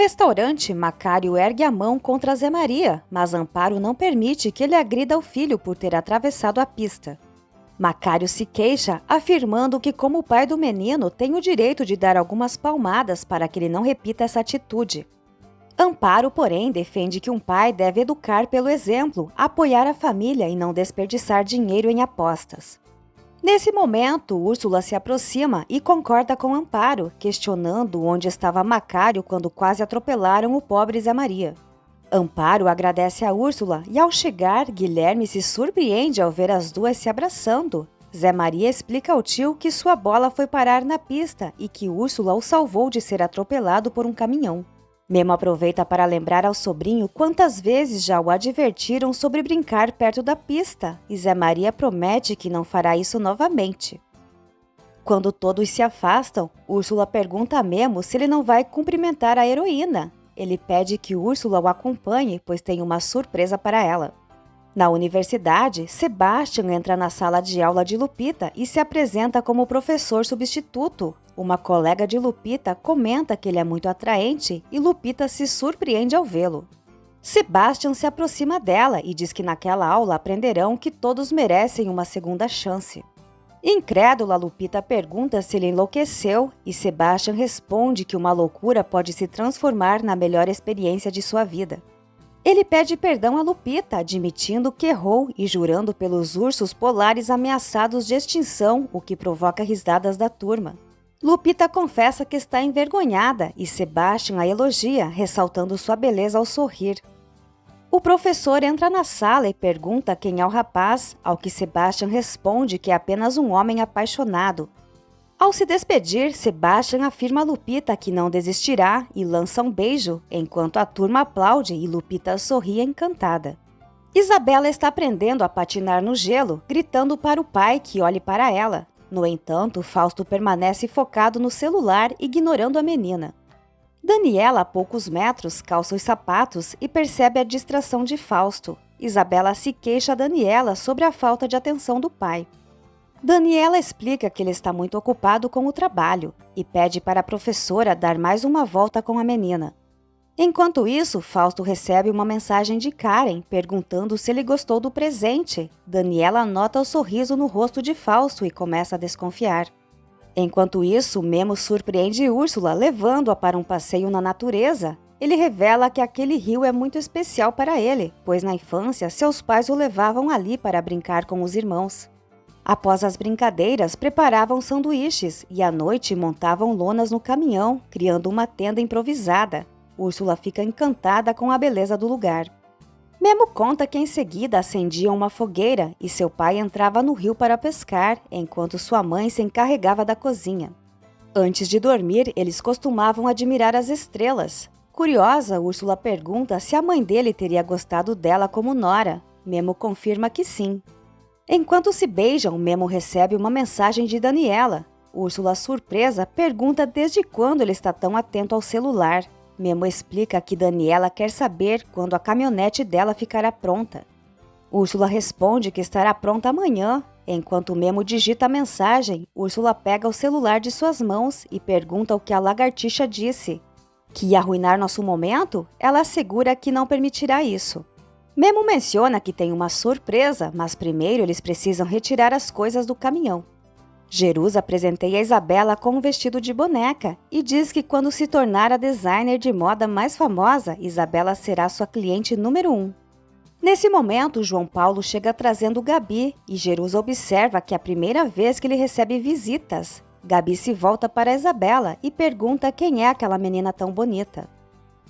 restaurante, Macário ergue a mão contra Zé Maria, mas Amparo não permite que ele agrida o filho por ter atravessado a pista. Macário se queixa, afirmando que, como pai do menino, tem o direito de dar algumas palmadas para que ele não repita essa atitude. Amparo, porém, defende que um pai deve educar pelo exemplo, apoiar a família e não desperdiçar dinheiro em apostas. Nesse momento, Úrsula se aproxima e concorda com Amparo, questionando onde estava Macário quando quase atropelaram o pobre Zé Maria. Amparo agradece a Úrsula e, ao chegar, Guilherme se surpreende ao ver as duas se abraçando. Zé Maria explica ao tio que sua bola foi parar na pista e que Úrsula o salvou de ser atropelado por um caminhão. Memo aproveita para lembrar ao sobrinho quantas vezes já o advertiram sobre brincar perto da pista, e Zé Maria promete que não fará isso novamente. Quando todos se afastam, Úrsula pergunta a Memo se ele não vai cumprimentar a heroína. Ele pede que Úrsula o acompanhe, pois tem uma surpresa para ela. Na universidade, Sebastian entra na sala de aula de Lupita e se apresenta como professor substituto. Uma colega de Lupita comenta que ele é muito atraente e Lupita se surpreende ao vê-lo. Sebastian se aproxima dela e diz que naquela aula aprenderão que todos merecem uma segunda chance. Incrédula, Lupita pergunta se ele enlouqueceu e Sebastian responde que uma loucura pode se transformar na melhor experiência de sua vida. Ele pede perdão a Lupita, admitindo que errou e jurando pelos ursos polares ameaçados de extinção, o que provoca risadas da turma. Lupita confessa que está envergonhada e Sebastian a elogia, ressaltando sua beleza ao sorrir. O professor entra na sala e pergunta quem é o rapaz, ao que Sebastian responde que é apenas um homem apaixonado. Ao se despedir, Sebastian afirma a Lupita que não desistirá e lança um beijo, enquanto a turma aplaude e Lupita sorri encantada. Isabela está aprendendo a patinar no gelo, gritando para o pai que olhe para ela. No entanto, Fausto permanece focado no celular, ignorando a menina. Daniela, a poucos metros, calça os sapatos e percebe a distração de Fausto. Isabela se queixa a Daniela sobre a falta de atenção do pai. Daniela explica que ele está muito ocupado com o trabalho e pede para a professora dar mais uma volta com a menina. Enquanto isso, Fausto recebe uma mensagem de Karen perguntando se ele gostou do presente. Daniela nota o sorriso no rosto de Fausto e começa a desconfiar. Enquanto isso, Memo surpreende Úrsula levando-a para um passeio na natureza. Ele revela que aquele rio é muito especial para ele, pois na infância seus pais o levavam ali para brincar com os irmãos. Após as brincadeiras, preparavam sanduíches e à noite montavam lonas no caminhão, criando uma tenda improvisada. Úrsula fica encantada com a beleza do lugar. Memo conta que em seguida acendiam uma fogueira e seu pai entrava no rio para pescar, enquanto sua mãe se encarregava da cozinha. Antes de dormir, eles costumavam admirar as estrelas. Curiosa, Úrsula pergunta se a mãe dele teria gostado dela como nora. Memo confirma que sim. Enquanto se beijam, Memo recebe uma mensagem de Daniela. Úrsula, surpresa, pergunta desde quando ele está tão atento ao celular. Memo explica que Daniela quer saber quando a caminhonete dela ficará pronta. Úrsula responde que estará pronta amanhã. Enquanto Memo digita a mensagem, Úrsula pega o celular de suas mãos e pergunta o que a lagartixa disse. Que ia arruinar nosso momento? Ela assegura que não permitirá isso. Memo menciona que tem uma surpresa, mas primeiro eles precisam retirar as coisas do caminhão. Jerusa presenteia Isabela com um vestido de boneca e diz que quando se tornar a designer de moda mais famosa, Isabela será sua cliente número 1. Nesse momento, João Paulo chega trazendo Gabi e Jerusa observa que é a primeira vez que ele recebe visitas. Gabi se volta para Isabela e pergunta quem é aquela menina tão bonita.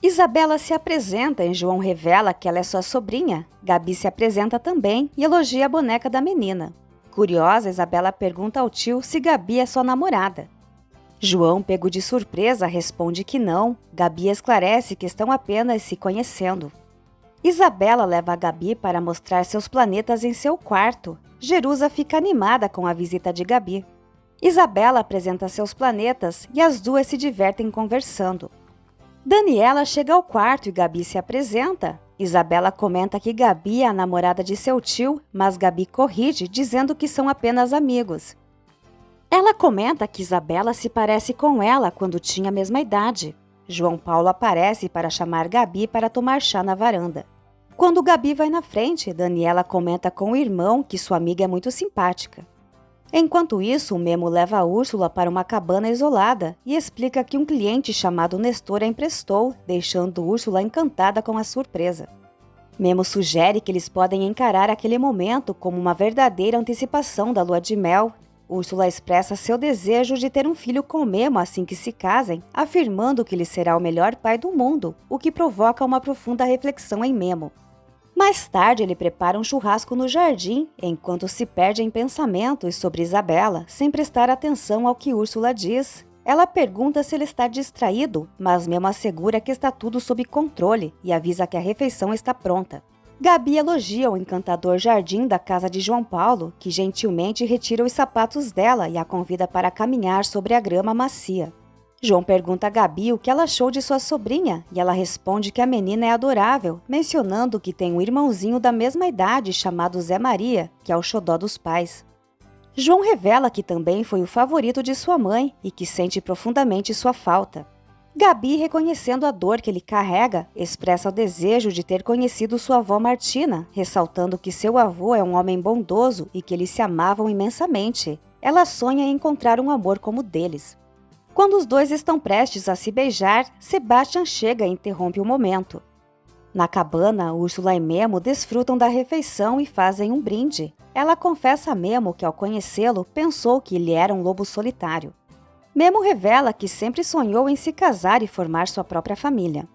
Isabela se apresenta e João revela que ela é sua sobrinha. Gabi se apresenta também e elogia a boneca da menina. Curiosa, Isabela pergunta ao tio se Gabi é sua namorada. João, pego de surpresa, responde que não. Gabi esclarece que estão apenas se conhecendo. Isabela leva a Gabi para mostrar seus planetas em seu quarto. Jerusa fica animada com a visita de Gabi. Isabela apresenta seus planetas e as duas se divertem conversando. Daniela chega ao quarto e Gabi se apresenta. Isabela comenta que Gabi é a namorada de seu tio, mas Gabi corrige, dizendo que são apenas amigos. Ela comenta que Isabela se parece com ela quando tinha a mesma idade. João Paulo aparece para chamar Gabi para tomar chá na varanda. Quando Gabi vai na frente, Daniela comenta com o irmão que sua amiga é muito simpática. Enquanto isso, Memo leva a Úrsula para uma cabana isolada e explica que um cliente chamado Nestor a emprestou, deixando Úrsula encantada com a surpresa. Memo sugere que eles podem encarar aquele momento como uma verdadeira antecipação da lua de mel. Úrsula expressa seu desejo de ter um filho com Memo assim que se casem, afirmando que ele será o melhor pai do mundo, o que provoca uma profunda reflexão em Memo. Mais tarde, ele prepara um churrasco no jardim, enquanto se perde em pensamentos sobre Isabela, sem prestar atenção ao que Úrsula diz. Ela pergunta se ele está distraído, mas Memo assegura que está tudo sob controle e avisa que a refeição está pronta. Gabi elogia o encantador jardim da casa de João Paulo, que gentilmente retira os sapatos dela e a convida para caminhar sobre a grama macia. João pergunta a Gabi o que ela achou de sua sobrinha e ela responde que a menina é adorável, mencionando que tem um irmãozinho da mesma idade chamado Zé Maria, que é o xodó dos pais. João revela que também foi o favorito de sua mãe e que sente profundamente sua falta. Gabi, reconhecendo a dor que ele carrega, expressa o desejo de ter conhecido sua avó Martina, ressaltando que seu avô é um homem bondoso e que eles se amavam imensamente. Ela sonha em encontrar um amor como o deles. Quando os dois estão prestes a se beijar, Sebastian chega e interrompe o momento. Na cabana, Úrsula e Memo desfrutam da refeição e fazem um brinde. Ela confessa a Memo que, ao conhecê-lo, pensou que ele era um lobo solitário. Memo revela que sempre sonhou em se casar e formar sua própria família.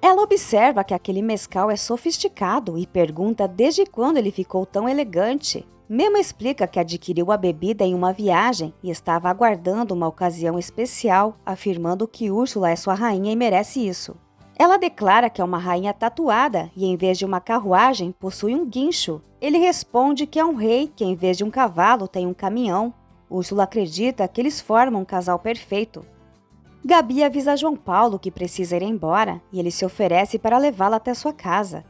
Ela observa que aquele mescal é sofisticado e pergunta desde quando ele ficou tão elegante. Memo explica que adquiriu a bebida em uma viagem e estava aguardando uma ocasião especial, afirmando que Úrsula é sua rainha e merece isso. Ela declara que é uma rainha tatuada e, em vez de uma carruagem, possui um guincho. Ele responde que é um rei que, em vez de um cavalo, tem um caminhão. Úrsula acredita que eles formam um casal perfeito. Gabi avisa João Paulo que precisa ir embora e ele se oferece para levá-la até sua casa.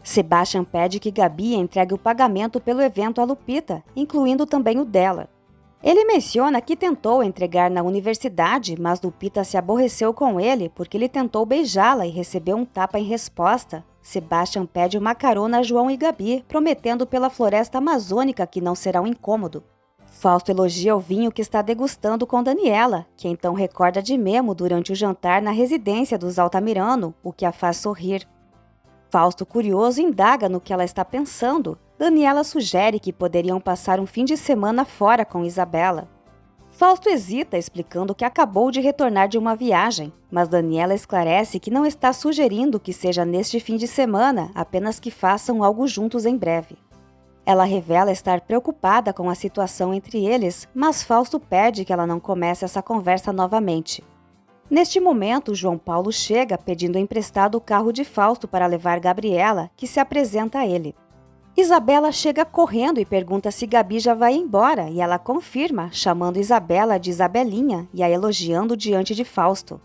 Sebastian pede que Gabi entregue o pagamento pelo evento a Lupita, incluindo também o dela. Ele menciona que tentou entregar na universidade, mas Lupita se aborreceu com ele porque ele tentou beijá-la e recebeu um tapa em resposta. Sebastian pede uma carona a João e Gabi, prometendo pela floresta amazônica que não será um incômodo. Fausto elogia o vinho que está degustando com Daniela, que então recorda de Memo durante o jantar na residência dos Altamirano, o que a faz sorrir. Fausto, curioso, indaga no que ela está pensando. Daniela sugere que poderiam passar um fim de semana fora com Isabela. Fausto hesita, explicando que acabou de retornar de uma viagem, mas Daniela esclarece que não está sugerindo que seja neste fim de semana, apenas que façam algo juntos em breve. Ela revela estar preocupada com a situação entre eles, mas Fausto pede que ela não comece essa conversa novamente. Neste momento, João Paulo chega pedindo emprestado o carro de Fausto para levar Gabriela, que se apresenta a ele. Isabela chega correndo e pergunta se Gabi já vai embora, e ela confirma, chamando Isabela de Isabelinha e a elogiando diante de Fausto.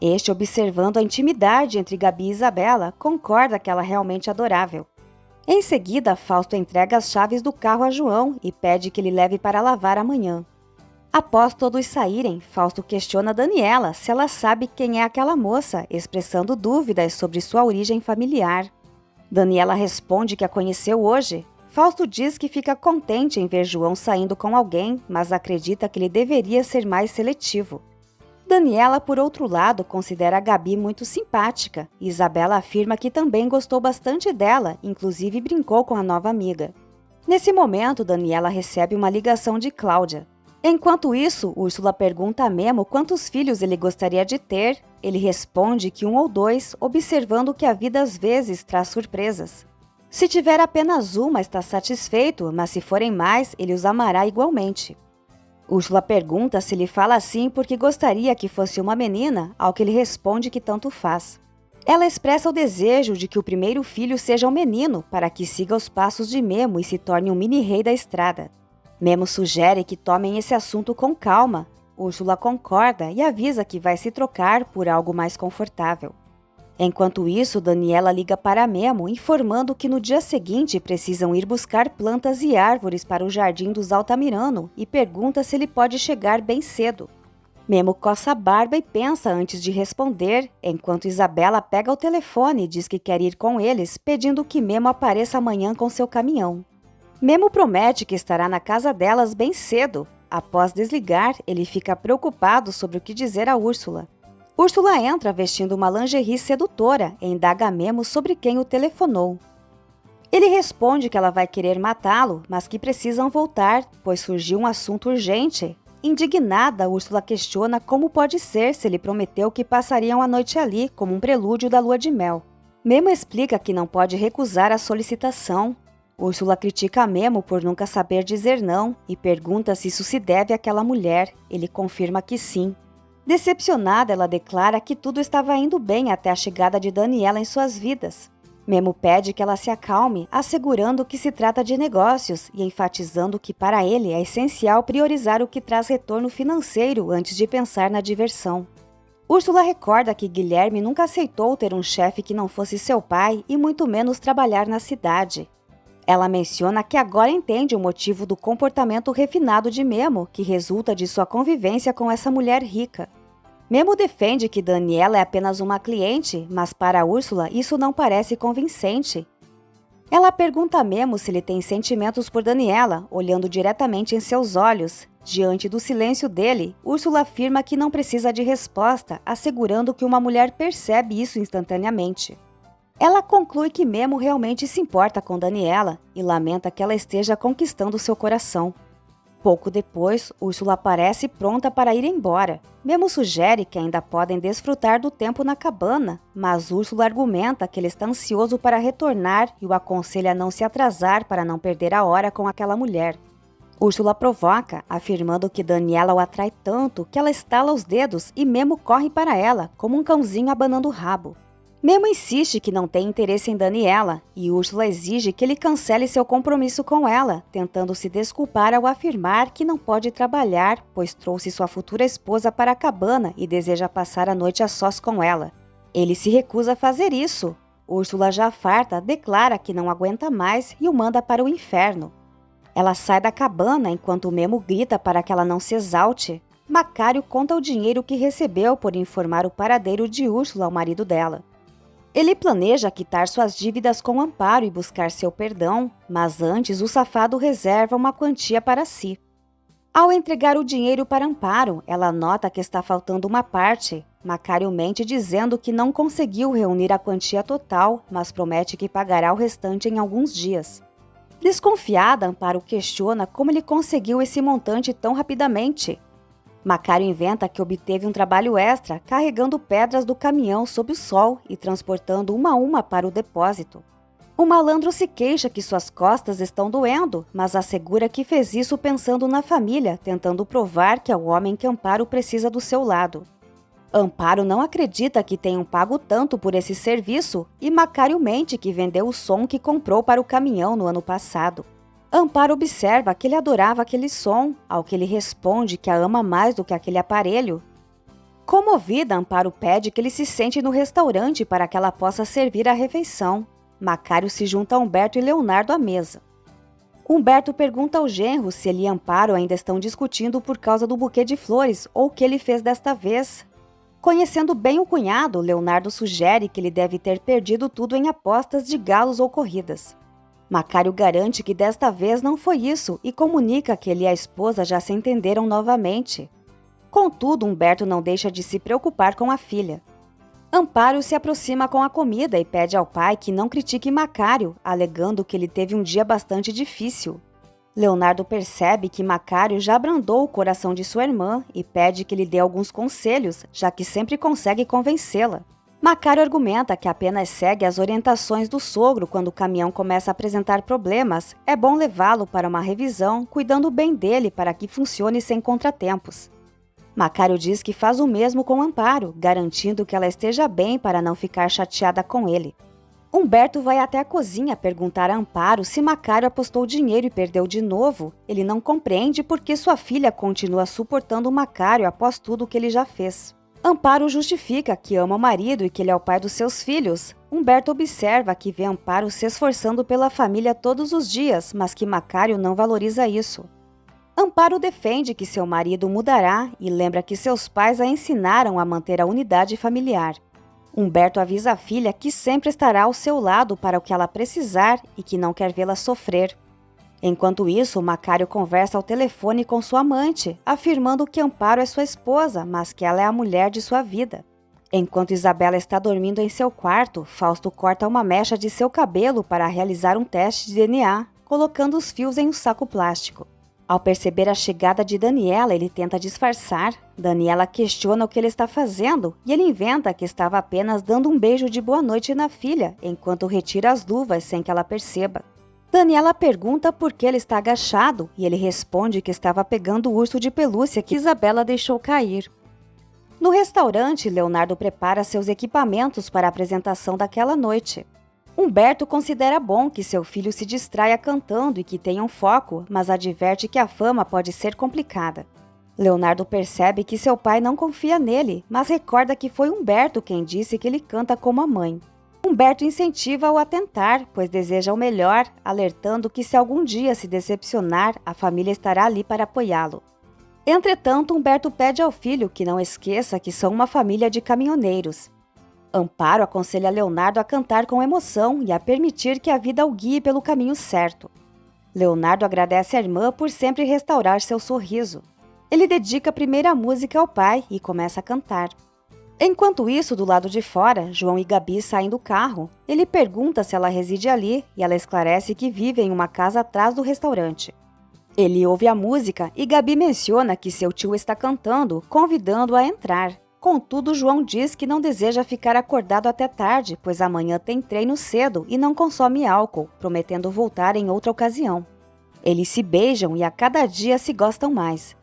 Este, observando a intimidade entre Gabi e Isabela, concorda que ela é realmente adorável. Em seguida, Fausto entrega as chaves do carro a João e pede que ele leve para lavar amanhã. Após todos saírem, Fausto questiona Daniela se ela sabe quem é aquela moça, expressando dúvidas sobre sua origem familiar. Daniela responde que a conheceu hoje. Fausto diz que fica contente em ver João saindo com alguém, mas acredita que ele deveria ser mais seletivo. Daniela, por outro lado, considera a Gabi muito simpática, e Isabela afirma que também gostou bastante dela, inclusive brincou com a nova amiga. Nesse momento, Daniela recebe uma ligação de Cláudia. Enquanto isso, Úrsula pergunta a Memo quantos filhos ele gostaria de ter. Ele responde que 1 ou 2, observando que a vida às vezes traz surpresas. Se tiver apenas uma, está satisfeito, mas se forem mais, ele os amará igualmente. Úrsula pergunta se ele fala assim porque gostaria que fosse uma menina, ao que ele responde que tanto faz. Ela expressa o desejo de que o primeiro filho seja um menino, para que siga os passos de Memo e se torne um mini-rei da estrada. Memo sugere que tomem esse assunto com calma. Úrsula concorda e avisa que vai se trocar por algo mais confortável. Enquanto isso, Daniela liga para Memo, informando que no dia seguinte precisam ir buscar plantas e árvores para o jardim dos Altamirano e pergunta se ele pode chegar bem cedo. Memo coça a barba e pensa antes de responder, enquanto Isabela pega o telefone e diz que quer ir com eles, pedindo que Memo apareça amanhã com seu caminhão. Memo promete que estará na casa delas bem cedo. Após desligar, ele fica preocupado sobre o que dizer a Úrsula. Úrsula entra vestindo uma lingerie sedutora e indaga a Memo sobre quem o telefonou. Ele responde que ela vai querer matá-lo, mas que precisam voltar, pois surgiu um assunto urgente. Indignada, Úrsula questiona como pode ser se ele prometeu que passariam a noite ali, como um prelúdio da lua de mel. Memo explica que não pode recusar a solicitação. Úrsula critica a Memo por nunca saber dizer não e pergunta se isso se deve àquela mulher. Ele confirma que sim. Decepcionada, ela declara que tudo estava indo bem até a chegada de Daniela em suas vidas. Memo pede que ela se acalme, assegurando que se trata de negócios e enfatizando que para ele é essencial priorizar o que traz retorno financeiro antes de pensar na diversão. Úrsula recorda que Guilherme nunca aceitou ter um chefe que não fosse seu pai e muito menos trabalhar na cidade. Ela menciona que agora entende o motivo do comportamento refinado de Memo, que resulta de sua convivência com essa mulher rica. Memo defende que Daniela é apenas uma cliente, mas para Úrsula isso não parece convincente. Ela pergunta a Memo se ele tem sentimentos por Daniela, olhando diretamente em seus olhos. Diante do silêncio dele, Úrsula afirma que não precisa de resposta, assegurando que uma mulher percebe isso instantaneamente. Ela conclui que Memo realmente se importa com Daniela e lamenta que ela esteja conquistando seu coração. Pouco depois, Úrsula aparece pronta para ir embora. Memo sugere que ainda podem desfrutar do tempo na cabana, mas Úrsula argumenta que ele está ansioso para retornar e o aconselha a não se atrasar para não perder a hora com aquela mulher. Úrsula provoca, afirmando que Daniela o atrai tanto que ela estala os dedos e Memo corre para ela, como um cãozinho abanando o rabo. Memo insiste que não tem interesse em Daniela e Úrsula exige que ele cancele seu compromisso com ela, tentando se desculpar ao afirmar que não pode trabalhar, pois trouxe sua futura esposa para a cabana e deseja passar a noite a sós com ela. Ele se recusa a fazer isso. Úrsula, já farta, declara que não aguenta mais e o manda para o inferno. Ela sai da cabana enquanto Memo grita para que ela não se exalte. Macário conta o dinheiro que recebeu por informar o paradeiro de Úrsula ao marido dela. Ele planeja quitar suas dívidas com Amparo e buscar seu perdão, mas antes o safado reserva uma quantia para si. Ao entregar o dinheiro para Amparo, ela nota que está faltando uma parte. Macário mente dizendo que não conseguiu reunir a quantia total, mas promete que pagará o restante em alguns dias. Desconfiada, Amparo questiona como ele conseguiu esse montante tão rapidamente. Macário inventa que obteve um trabalho extra carregando pedras do caminhão sob o sol e transportando uma a uma para o depósito. O malandro se queixa que suas costas estão doendo, mas assegura que fez isso pensando na família, tentando provar que é o homem que Amparo precisa do seu lado. Amparo não acredita que tenham pago tanto por esse serviço e Macário mente que vendeu o som que comprou para o caminhão no ano passado. Amparo observa que ele adorava aquele som, ao que ele responde que a ama mais do que aquele aparelho. Comovida, Amparo pede que ele se sente no restaurante para que ela possa servir a refeição. Macário se junta a Humberto e Leonardo à mesa. Humberto pergunta ao genro se ele e Amparo ainda estão discutindo por causa do buquê de flores ou o que ele fez desta vez. Conhecendo bem o cunhado, Leonardo sugere que ele deve ter perdido tudo em apostas de galos ou corridas. Macário garante que desta vez não foi isso e comunica que ele e a esposa já se entenderam novamente. Contudo, Humberto não deixa de se preocupar com a filha. Amparo se aproxima com a comida e pede ao pai que não critique Macário, alegando que ele teve um dia bastante difícil. Leonardo percebe que Macário já abrandou o coração de sua irmã e pede que lhe dê alguns conselhos, já que sempre consegue convencê-la. Macário argumenta que apenas segue as orientações do sogro quando o caminhão começa a apresentar problemas. É bom levá-lo para uma revisão, cuidando bem dele para que funcione sem contratempos. Macário diz que faz o mesmo com Amparo, garantindo que ela esteja bem para não ficar chateada com ele. Humberto vai até a cozinha perguntar a Amparo se Macário apostou dinheiro e perdeu de novo. Ele não compreende por que sua filha continua suportando Macário após tudo o que ele já fez. Amparo justifica que ama o marido e que ele é o pai dos seus filhos. Humberto observa que vê Amparo se esforçando pela família todos os dias, mas que Macário não valoriza isso. Amparo defende que seu marido mudará e lembra que seus pais a ensinaram a manter a unidade familiar. Humberto avisa a filha que sempre estará ao seu lado para o que ela precisar e que não quer vê-la sofrer. Enquanto isso, Macário conversa ao telefone com sua amante, afirmando que Amparo é sua esposa, mas que ela é a mulher de sua vida. Enquanto Isabela está dormindo em seu quarto, Fausto corta uma mecha de seu cabelo para realizar um teste de DNA, colocando os fios em um saco plástico. Ao perceber a chegada de Daniela, ele tenta disfarçar. Daniela questiona o que ele está fazendo e ele inventa que estava apenas dando um beijo de boa noite na filha, enquanto retira as luvas sem que ela perceba. Daniela pergunta por que ele está agachado e ele responde que estava pegando o urso de pelúcia que Isabela deixou cair. No restaurante, Leonardo prepara seus equipamentos para a apresentação daquela noite. Humberto considera bom que seu filho se distraia cantando e que tenha um foco, mas adverte que a fama pode ser complicada. Leonardo percebe que seu pai não confia nele, mas recorda que foi Humberto quem disse que ele canta como a mãe. Humberto incentiva-o a tentar, pois deseja o melhor, alertando que se algum dia se decepcionar, a família estará ali para apoiá-lo. Entretanto, Humberto pede ao filho que não esqueça que são uma família de caminhoneiros. Amparo aconselha Leonardo a cantar com emoção e a permitir que a vida o guie pelo caminho certo. Leonardo agradece à irmã por sempre restaurar seu sorriso. Ele dedica a primeira música ao pai e começa a cantar. Enquanto isso, do lado de fora, João e Gabi saem do carro. Ele pergunta se ela reside ali e ela esclarece que vive em uma casa atrás do restaurante. Ele ouve a música e Gabi menciona que seu tio está cantando, convidando-o a entrar. Contudo, João diz que não deseja ficar acordado até tarde, pois amanhã tem treino cedo e não consome álcool, prometendo voltar em outra ocasião. Eles se beijam e a cada dia se gostam mais.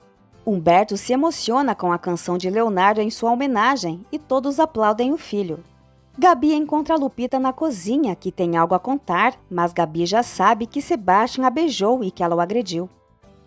Humberto se emociona com a canção de Leonardo em sua homenagem e todos aplaudem o filho. Gabi encontra Lupita na cozinha, que tem algo a contar, mas Gabi já sabe que Sebastião a beijou e que ela o agrediu.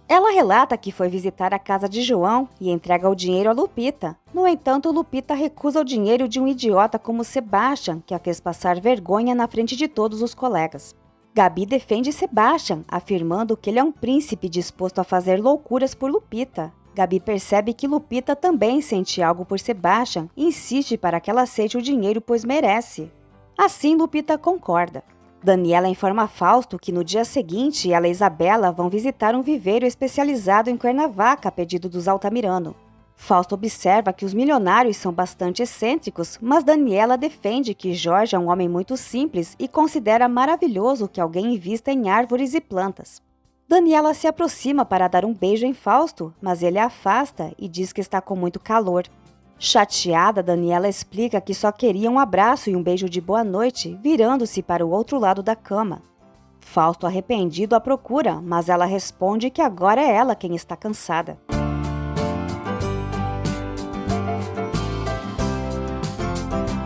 Ela relata que foi visitar a casa de João e entrega o dinheiro a Lupita. No entanto, Lupita recusa o dinheiro de um idiota como Sebastião, que a fez passar vergonha na frente de todos os colegas. Gabi defende Sebastião, afirmando que ele é um príncipe disposto a fazer loucuras por Lupita. Gabi percebe que Lupita também sente algo por Sebastião e insiste para que ela aceite o dinheiro, pois merece. Assim, Lupita concorda. Daniela informa a Fausto que no dia seguinte ela e Isabela vão visitar um viveiro especializado em Cuernavaca a pedido dos Altamirano. Fausto observa que os milionários são bastante excêntricos, mas Daniela defende que Jorge é um homem muito simples e considera maravilhoso que alguém invista em árvores e plantas. Daniela se aproxima para dar um beijo em Fausto, mas ele a afasta e diz que está com muito calor. Chateada, Daniela explica que só queria um abraço e um beijo de boa noite, virando-se para o outro lado da cama. Fausto, arrependido, a procura, mas ela responde que agora é ela quem está cansada.